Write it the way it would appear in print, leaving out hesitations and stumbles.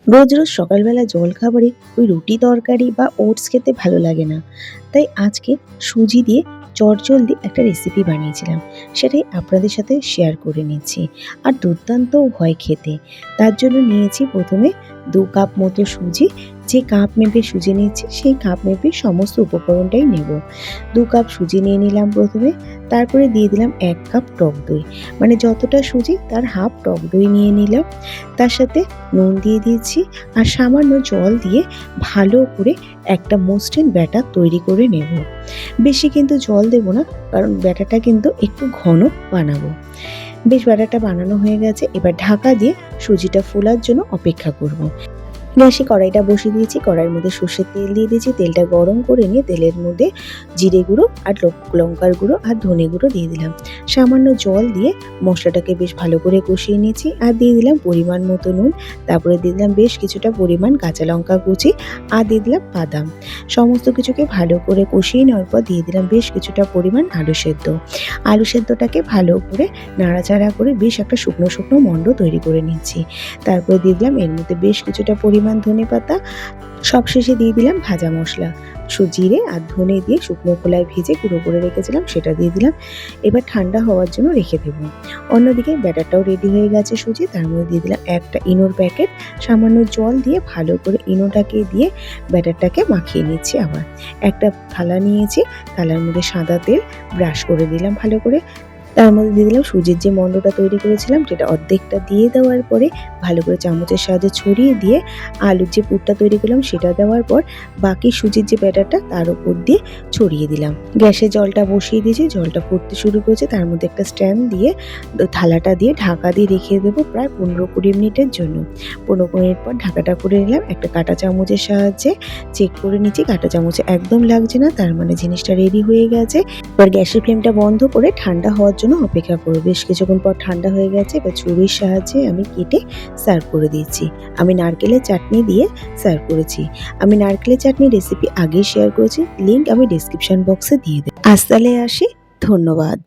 রোজ রোজ সকালবেলা জলখাবারে ওই রুটি তরকারি বা ওটস খেতে ভালো লাগে না। তাই আজকে সুজি দিয়ে চটজলদি একটা রেসিপি বানিয়েছিলাম। সেটাই আপনাদের সাথে শেয়ার করে নিচ্ছি। আর দুর্দান্তও হয় খেতে। তার জন্য নিয়েছি প্রথমে ২ কাপ মতো সুজি। যে কাপ মেপে সুজি নিচ্ছি সেই কাপ মেপে সমস্ত উপকরণটাই নেব। ২ কাপ সুজি নিয়ে নিলাম প্রথমে। তারপরে দিয়ে দিলাম ১ কাপ টক দই। মানে যতটা সুজি তার হাফ টক দই নিয়ে নিলাম। তার সাথে নুন দিয়ে দিয়েছি আর সামান্য জল দিয়ে ভালো করে একটা মসৃণ ব্যাটার তৈরি করে নেব। বেশি কিন্তু জল দেব না, কারণ ব্যাটারটা কিন্তু একটু ঘন বানাবো। বেশ ব্যাটারটা বানানো হয়ে গেছে, এবার ঢাকা দিয়ে সুজিটা ফোলার জন্য অপেক্ষা করব। গ্যাসে কড়াইটা বসিয়ে দিয়েছি, কড়াইয়ের মধ্যে সর্ষের তেল দিয়ে দিয়েছি। তেলটা গরম করে নিয়ে তেলের মধ্যে জিরে গুঁড়ো আর লঙ্কার গুঁড়ো আর ধনে গুঁড়ো দিয়ে দিলাম। সামান্য জল দিয়ে মশলাটাকে বেশ ভালো করে কষিয়ে নিয়েছি আর দিয়ে দিলাম পরিমাণ মতো নুন। তারপরে দিয়ে দিলাম বেশ কিছুটা পরিমাণ কাঁচা লঙ্কা কুচি আর দিয়ে দিলাম বাদাম। সমস্ত কিছুকে ভালো করে কষিয়ে নেওয়ার পর দিয়ে দিলাম বেশ কিছুটা পরিমাণ আলু সেদ্ধ। আলু সেদ্ধটাকে ভালো করে নাড়াচাড়া করে বেশ একটা শুকনো শুকনো মণ্ড তৈরি করে নিচ্ছি। তারপরে দিয়ে দিলাম এর মধ্যে বেশ কিছুটা পরিমাণ ধনেপাতা। সবশেষে দিয়ে দিলাম ভাজা মশলা। জিরে আর ধনে দিয়ে শুকনো খোলায় ভেজে গুঁড়ো করে রেখেছিলাম, সেটা দিয়ে দিলাম। এবার ঠান্ডা হওয়ার জন্য রেখে দেব। অন্যদিকে ব্যাটারটাও রেডি হয়ে গেছে সুজি, তার মধ্যে দিয়ে দিলাম একটা ইনোর প্যাকেট। সামান্য জল দিয়ে ভালো করে ইনোটাকে দিয়ে ব্যাটারটাকে মাখিয়ে নিচ্ছি আবার। একটা থালা নিয়েছি, থালার মধ্যে সাদা তেল ব্রাশ করে দিলাম ভালো করে। তার মধ্যে দিয়ে দিলাম সুজির যে মণ্ডটা তৈরি করেছিলাম সেটা অর্ধেকটা দিয়ে দেওয়ার পরে ভালো করে চামচের সাহায্যে ছড়িয়ে দিয়ে আলুর যে পুরটা তৈরি করলাম সেটা দেওয়ার পর বাকি সুজির যে ব্যাটারটা তার উপর দিয়ে ছড়িয়ে দিলাম। গ্যাসে জলটা বসিয়ে দিয়েছি, জলটা ফুটতে শুরু করেছে। তার মধ্যে একটা স্ট্যান্ড দিয়ে থালাটা দিয়ে ঢাকা দিয়ে রেখে দেবো প্রায় ১৫-২০ মিনিটের জন্য। ১৫ মিনিট পর ঢাকাটা খুলে নিলাম। একটা কাঁটা চামচের সাহায্যে চেক করে নিচ্ছি, কাঁটা চামচে একদম লাগছে না, তার মানে জিনিসটা রেডি হয়ে গেছে। এবার গ্যাসের ফ্লেমটা বন্ধ করে ঠান্ডা হওয়ার জন্য অপেক্ষা করব। বেশ কিছুক্ষণ পর ঠান্ডা হয়ে গেছে, এবার ছুরির সাহায্যে আমি কেটে সার্ভ করে দিয়েছি। আমি নারকেলের চাটনি দিয়ে সার্ভ করেছি। আমি নারকেলের চাটনির রেসিপি আগেই শেয়ার করেছি, লিঙ্ক আমি ডেসক্রিপশন বক্সে দিয়ে দেব। আজ তাহলে আসি, ধন্যবাদ।